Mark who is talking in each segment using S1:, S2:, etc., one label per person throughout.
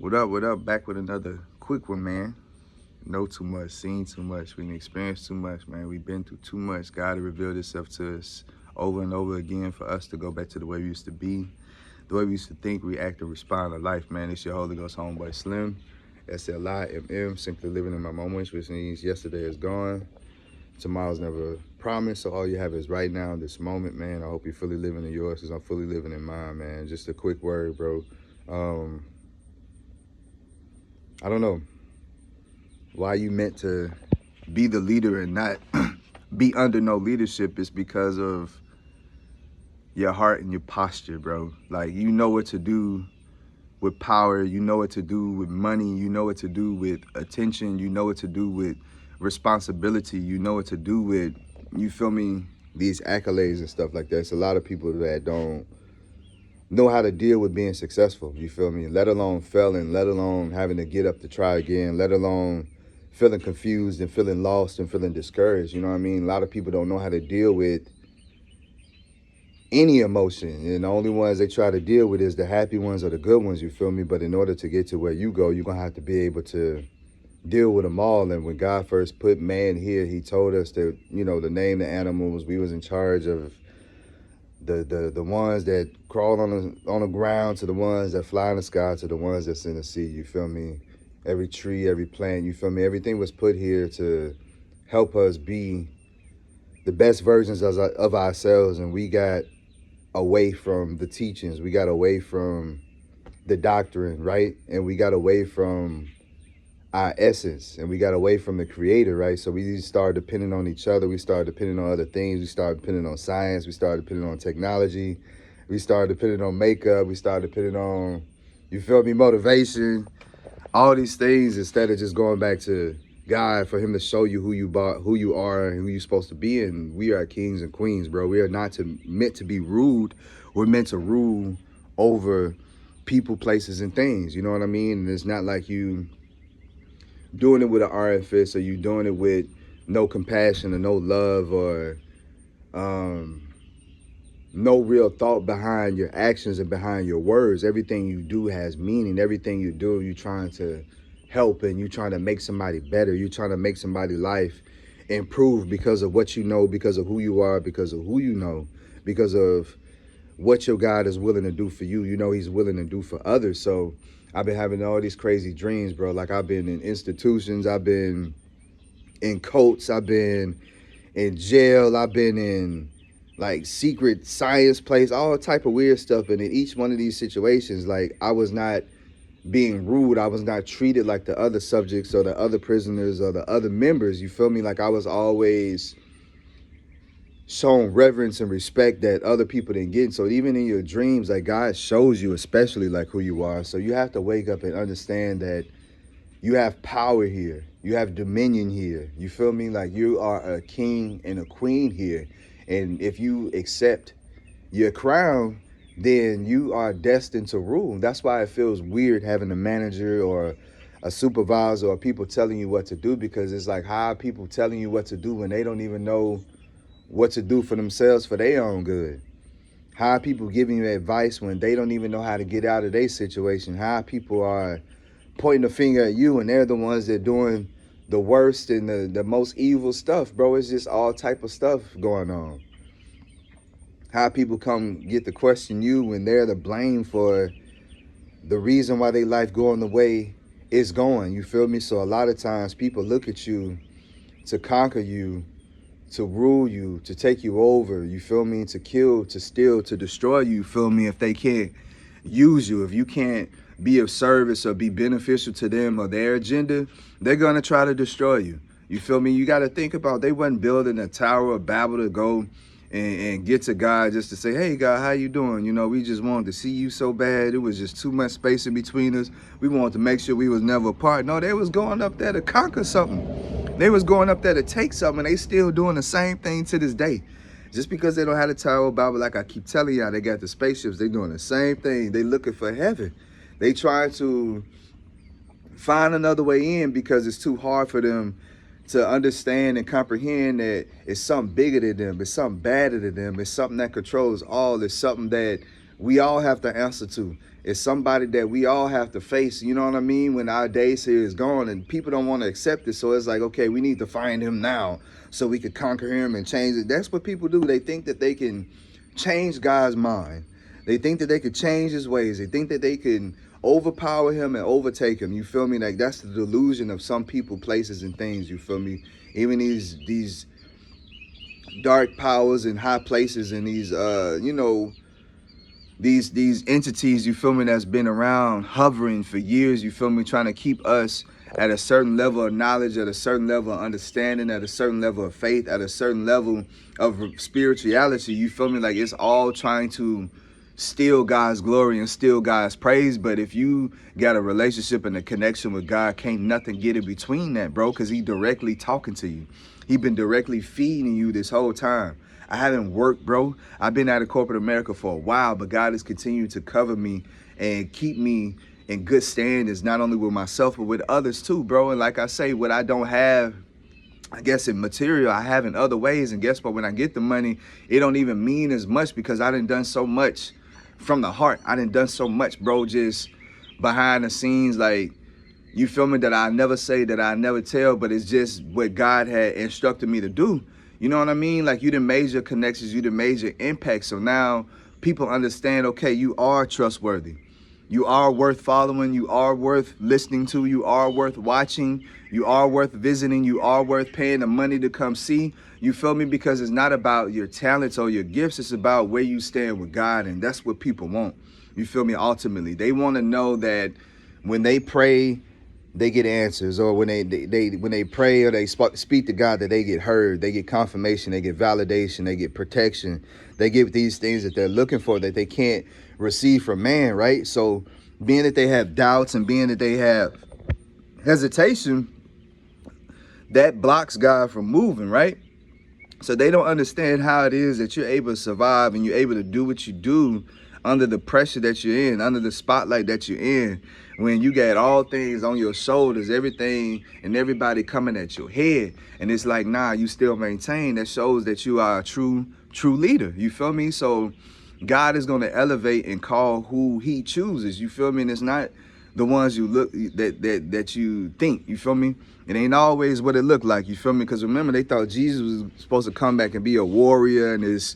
S1: What up, what up? Back with another quick one, man. Know too much, seen too much, we done experienced too much, man. We've been through too much. God has revealed himself to us over and over again for us to go back to the way we used to be, the way we used to think, react, and respond to life, man. It's your Holy Ghost homeboy Slim, SLIMM, simply living in my moments, which means yesterday is gone. Tomorrow's never promised, so all you have is right now, this moment, man. I hope you're fully living in yours because I'm fully living in mine, man. Just a quick word, bro. I don't know why you meant to be the leader and not be under no leadership is because of your heart and your posture, bro. Like, you know what to do with power, you know what to do with money, you know what to do with attention, you know what to do with responsibility, you know what to do with, you feel me, these accolades and stuff like that. It's a lot of people that don't know how to deal with being successful, you feel me, let alone failing, let alone having to get up to try again, let alone feeling confused and feeling lost and feeling discouraged. You know what I mean? A lot of people don't know how to deal with any emotion, and the only ones they try to deal with is the happy ones or the good ones, you feel me? But in order to get to where you go, you're gonna have to be able to deal with them all. And when God first put man here, he told us that, you know, to name the animals. We was in charge of the ones that crawl on the ground, to the ones that fly in the sky, to the ones that's in the sea, you feel me? Every tree, every plant, you feel me? Everything was put here to help us be the best versions of ourselves. And we got away from the teachings, we got away from the doctrine, right? And we got away from our essence, and we got away from the creator, right? So we started depending on each other, we started depending on other things, we started depending on science, we started depending on technology, we started depending on makeup, we started depending on, you feel me, motivation, all these things, instead of just going back to God for him to show you who you are and who you're supposed to be. And we are kings and queens, bro. We are not meant to be ruled. We're meant to rule over people, places, and things. You know what I mean? And it's not like you doing it with an iron fist, or you doing it with no compassion or no love, or no real thought behind your actions and behind your words. Everything you do has meaning. Everything you do, you're trying to help, and you're trying to make somebody better. You're trying to make somebody's life improve because of what you know, because of who you are, because of who you know, because of what your God is willing to do for you. You know he's willing to do for others. So I've been having all these crazy dreams, bro. Like, I've been in institutions, I've been in cults, I've been in jail, I've been in like secret science place, all type of weird stuff. And in each one of these situations, like, I was not being rude, I was not treated like the other subjects or the other prisoners or the other members, you feel me? Like, I was always shown reverence and respect that other people didn't get. So even in your dreams, like, God shows you especially like who you are. So you have to wake up and understand that you have power here, you have dominion here, you feel me? Like, you are a king and a queen here. And if you accept your crown, then you are destined to rule. That's why it feels weird having a manager or a supervisor or people telling you what to do, because it's like, how are people telling you what to do when they don't even know what to do for themselves for their own good? How are people giving you advice when they don't even know how to get out of their situation? How people are pointing the finger at you and they're the ones that are doing the worst and the most evil stuff, bro. It's just all type of stuff going on. How people come get to question you when they're the blame for the reason why their life going the way it's going, you feel me? So a lot of times people look at you to conquer you, to rule you, to take you over, you feel me? To kill, to steal, to destroy you, feel me? If they can't use you, if you can't be of service or be beneficial to them or their agenda, they're gonna try to destroy you. You feel me? You gotta think about, they wasn't building a Tower of Babel to go and get to God just to say, hey God, how you doing? You know, we just wanted to see you so bad. It was just too much space in between us. We wanted to make sure we was never apart. No, they was going up there to conquer something. They was going up there to take something. They still doing the same thing to this day. Just because they don't have the Tower of Babel, like I keep telling y'all, they got the spaceships. They doing the same thing. They looking for heaven. They trying to find another way in because it's too hard for them to understand and comprehend that it's something bigger than them. It's something badder than them. It's something that controls all. It's something that we all have to answer to. It's somebody that we all have to face, you know what I mean, when our days here is gone, and people don't want to accept it. So it's like, okay, we need to find him now so we could conquer him and change it. That's what people do. They think that they can change God's mind. They think that they could change his ways. They think that they can overpower him and overtake him. You feel me? Like, that's the delusion of some people, places, and things. You feel me? Even these dark powers in high places and these these entities, you feel me, that's been around hovering for years, you feel me, trying to keep us at a certain level of knowledge, at a certain level of understanding, at a certain level of faith, at a certain level of spirituality. You feel me? Like, it's all trying to steal God's glory and steal God's praise. But if you got a relationship and a connection with God, can't nothing get in between that, bro, because he directly talking to you. He been directly feeding you this whole time. I haven't worked, bro. I've been out of corporate America for a while, but God has continued to cover me and keep me in good standings, not only with myself, but with others too, bro. And like I say, what I don't have, I guess, in material, I have in other ways. And guess what? When I get the money, it don't even mean as much because I done so much from the heart. I done so much, bro, just behind the scenes, like, you feel me, that I never say, that I never tell, but it's just what God had instructed me to do. You know what I mean? Like, you done made your connections, you done made your impact. So now people understand, okay, you are trustworthy. You are worth following. You are worth listening to. You are worth watching. You are worth visiting. You are worth paying the money to come see. You feel me? Because it's not about your talents or your gifts. It's about where you stand with God. And that's what people want. You feel me? Ultimately, they want to know that when they pray, they get answers, or when they pray or they speak to God, that they get heard, they get confirmation, they get validation, they get protection, they get these things that they're looking for that they can't receive from man, right? So being that they have doubts and being that they have hesitation, that blocks God from moving, right? So they don't understand how it is that you're able to survive and you're able to do what you do under the pressure that you're in, under the spotlight that you're in, when you got all things on your shoulders, everything and everybody coming at your head. And it's like, nah, you still maintain. That shows that you are a true leader. You feel me? So God is going to elevate and call who he chooses. You feel me? And it's not the ones you look that you think. You feel me? It ain't always what it looked like. You feel me? Because remember, they thought Jesus was supposed to come back and be a warrior and this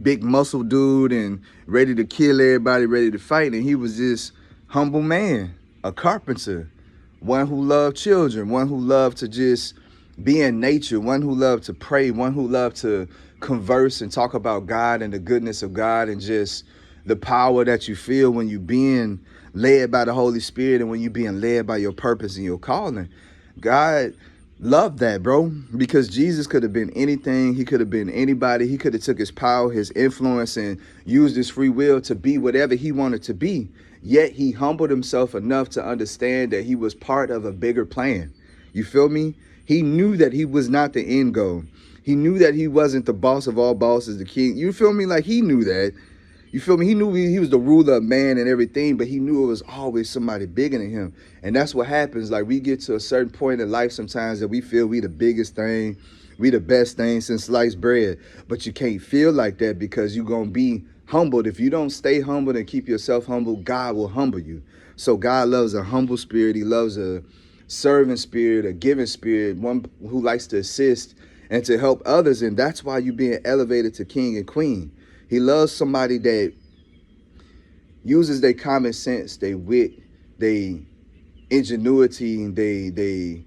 S1: big muscle dude and ready to kill everybody, ready to fight. And he was this humble man, a carpenter, one who loved children, one who loved to just be in nature, one who loved to pray, one who loved to converse and talk about God and the goodness of God and just the power that you feel when you being led by the Holy Spirit and when you being led by your purpose and your calling. God loved that, bro, because Jesus could have been anything. He could have been anybody. He could have took his power, his influence, and used his free will to be whatever he wanted to be. Yet he humbled himself enough to understand that he was part of a bigger plan. You feel me? He knew that he was not the end goal. He knew that he wasn't the boss of all bosses, the king. You feel me? Like, he knew that. You feel me? He knew he was the ruler of man and everything, but he knew it was always somebody bigger than him. And that's what happens. Like, we get to a certain point in life sometimes that we feel we the biggest thing, we the best thing since sliced bread. But you can't feel like that because you're going to be humbled. If you don't stay humbled and keep yourself humble, God will humble you. So God loves a humble spirit. He loves a serving spirit, a giving spirit, one who likes to assist and to help others. And that's why you're being elevated to king and queen. He loves somebody that uses their common sense, their wit, their ingenuity, they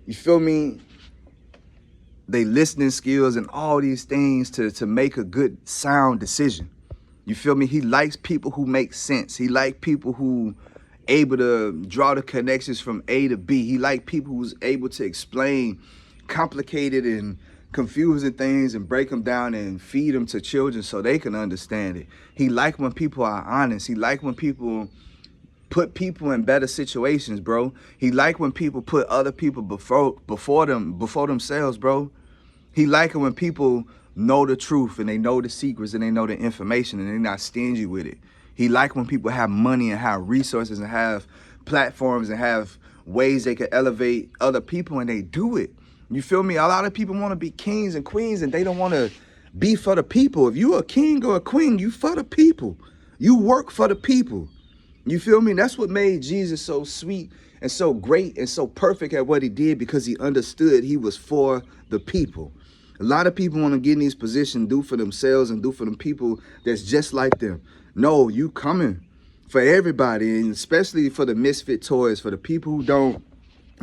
S1: you feel me? They listening skills and all these things to make a good sound decision. You feel me? He likes people who make sense. He likes people who able to draw the connections from A to B. He likes people who's able to explain complicated and confusing things and break them down and feed them to children so they can understand it. He like when people are honest. He like when people put people in better situations, bro. He like when people put other people before themselves, bro. He like it when people know the truth and they know the secrets and they know the information and they're not stingy with it. He like when people have money and have resources and have platforms and have ways they can elevate other people, and they do it. You feel me? A lot of people want to be kings and queens and they don't want to be for the people. If you're a king or a queen, you for the people. You work for the people. You feel me? That's what made Jesus so sweet and so great and so perfect at what he did, because he understood he was for the people. A lot of people want to get in these positions, do for themselves and do for them people that's just like them. No, you coming for everybody, and especially for the misfit toys, for the people who don't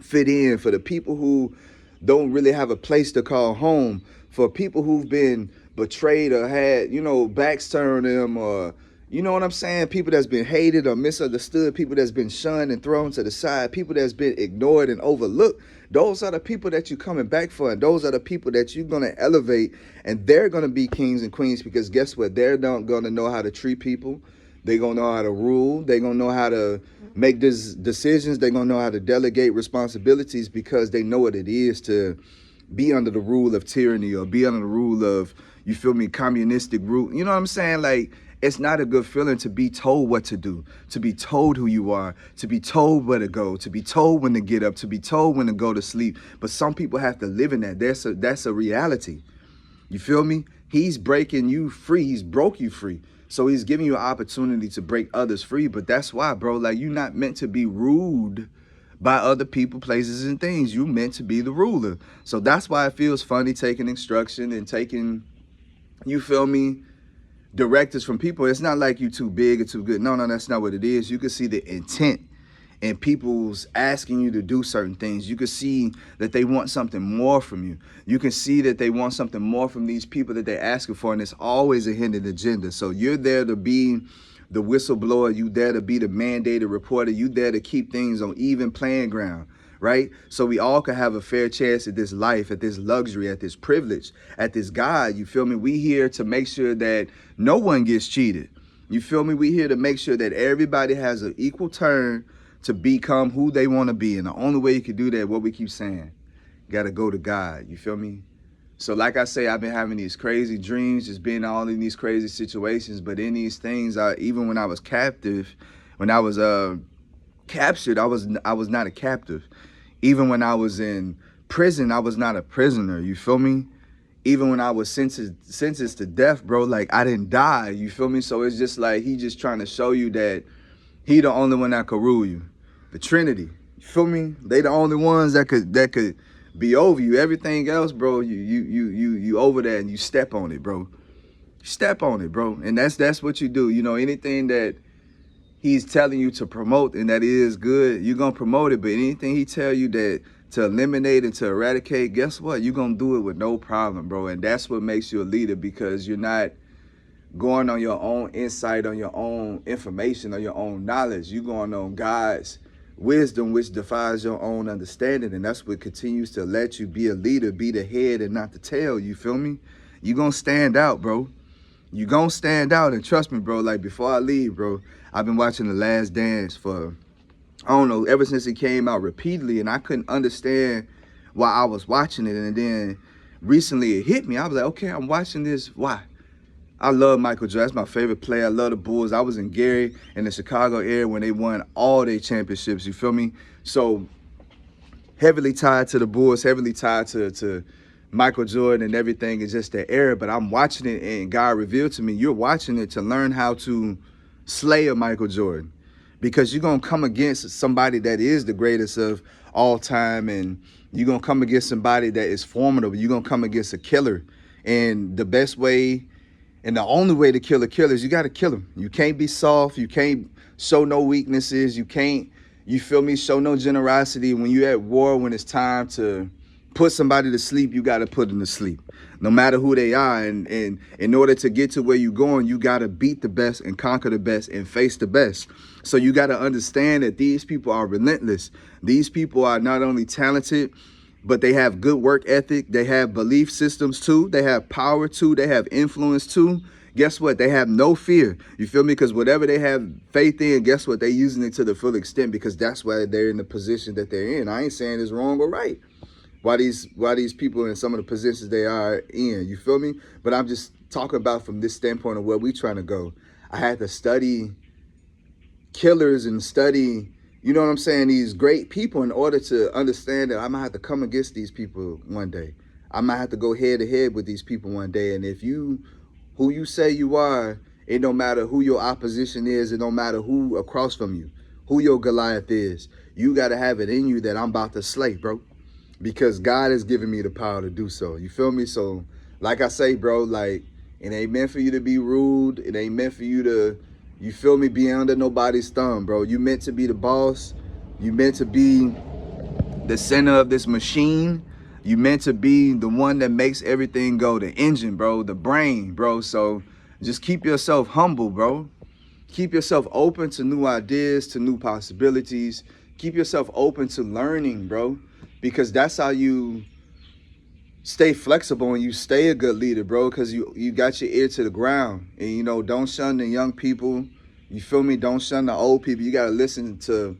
S1: fit in, for the people who don't really have a place to call home, for people who've been betrayed or had, backs turned them, or, you know what I'm saying? People that's been hated or misunderstood, people that's been shunned and thrown to the side, people that's been ignored and overlooked. Those are the people that you're coming back for, and those are the people that you're going to elevate, and they're going to be kings and queens, because guess what? They're not going to know how to treat people. They're going to know how to rule. They're going to know how to make these decisions. They're going to know how to delegate responsibilities, because they know what it is to be under the rule of tyranny, or be under the rule of, you feel me, communistic rule. You know what I'm saying? Like, it's not a good feeling to be told what to do, to be told who you are, to be told where to go, to be told when to get up, to be told when to go to sleep. But some people have to live in that. That's a reality. You feel me? He's breaking you free. He's broke you free. So he's giving you an opportunity to break others free. But that's why, bro, like, you're not meant to be ruled by other people, places, and things. You meant to be the ruler. So that's why it feels funny taking instruction and taking, you feel me, directives from people. It's not like you too big or too good. No, that's not what it is. You can see the intent in people's asking you to do certain things. You can see that they want something more from you. You can see that they want something more from these people that they're asking for, and it's always a hidden agenda. So you're there to be the whistleblower. You there to be the mandated reporter. You there to keep things on even playing ground, right? So we all can have a fair chance at this life, at this luxury, at this privilege, at this God. You feel me? We here to make sure that no one gets cheated. You feel me? We here to make sure that everybody has an equal turn to become who they want to be. And the only way you can do that, what we keep saying, got to go to God. You feel me? So like I say, I've been having these crazy dreams, just being all in these crazy situations. But in these things, even when I was captive, when I was captured, I was not a captive. Even when I was in prison, I was not a prisoner. You feel me? Even when I was sentenced to death, bro, like, I didn't die. You feel me? So it's just like he just trying to show you that he the only one that could rule you. The Trinity. You feel me? They the only ones that could be over you. Everything else, bro, you over there and you step on it, bro. You step on it, bro. And that's what you do. You know, anything that he's telling you to promote and that is good, you're gonna promote it. But anything he tell you that to eliminate and to eradicate, guess what? You're gonna do it with no problem, bro. And that's what makes you a leader, because you're not going on your own insight, on your own information, on your own knowledge. You're going on God's wisdom, which defies your own understanding. And that's what continues to let you be a leader, be the head and not the tail. You feel me? You're going to stand out, bro. You're going to stand out. And trust me, bro, like, before I leave, bro, I've been watching The Last Dance for, I don't know, ever since it came out repeatedly. And I couldn't understand why I was watching it. And then recently it hit me. I was like, okay, I'm watching this. Why? I love Michael Jordan. That's my favorite player. I love the Bulls. I was in Gary in the Chicago area when they won all their championships. You feel me? So heavily tied to the Bulls, heavily tied to Michael Jordan and everything. Is just that era. But I'm watching it, and God revealed to me, you're watching it to learn how to slay a Michael Jordan, because you're going to come against somebody that is the greatest of all time, and you're going to come against somebody that is formidable. You're going to come against a killer. And the best way, and the only way to kill a killer is you got to kill him. You can't be soft. You can't show no weaknesses. You can't, you feel me, show no generosity. When you're at war, when it's time to put somebody to sleep, you got to put them to sleep, no matter who they are. And in order to get to where you're going, you got to beat the best and conquer the best and face the best. So you got to understand that these people are relentless. These people are not only talented, but they have good work ethic. They have belief systems too. They have power too. They have influence too. Guess what? They have no fear. You feel me? Because whatever they have faith in, guess what? They're using it to the full extent, because that's why they're in the position that they're in. I ain't saying it's wrong or right why these people in some of the positions they are in. You feel me? But I'm just talking about from this standpoint of where we trying to go. I had to study killers and study, you know what I'm saying, these great people in order to understand that I might have to come against these people one day. I might have to go head to head with these people one day. And if you, who you say you are, It don't matter who your opposition is. It don't matter who across from you, who your Goliath is. You got to have it in you that I'm about to slay, bro. Because God has given me the power to do so. You feel me? So, like I say, bro, like, it ain't meant for you to be rude. It ain't meant for you to, you feel me, be under nobody's thumb, bro. You meant to be the boss. You meant to be the center of this machine. You meant to be the one that makes everything go, the engine, bro, the brain, bro. So just keep yourself humble, bro. Keep yourself open to new ideas, to new possibilities. Keep yourself open to learning, bro, because that's how you stay flexible and you stay a good leader, bro, because you got your ear to the ground. And, you know, don't shun the young people. You feel me? Don't shun the old people. You got to listen to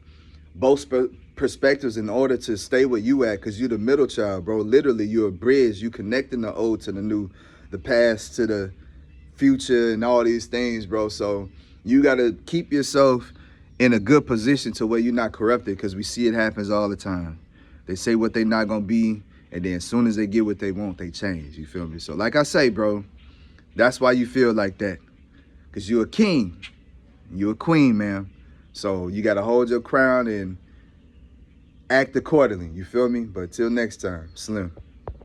S1: both perspectives in order to stay where you at, because you're the middle child, bro. Literally, you're a bridge. You connecting the old to the new, the past to the future and all these things, bro. So you got to keep yourself in a good position to where you're not corrupted, because we see it happens all the time. They say what they not going to be, and then as soon as they get what they want, they change. You feel me? So like I say, bro, that's why you feel like that, because you're a king. You're a queen, man. So you got to hold your crown and act accordingly. You feel me? But till next time, Slim.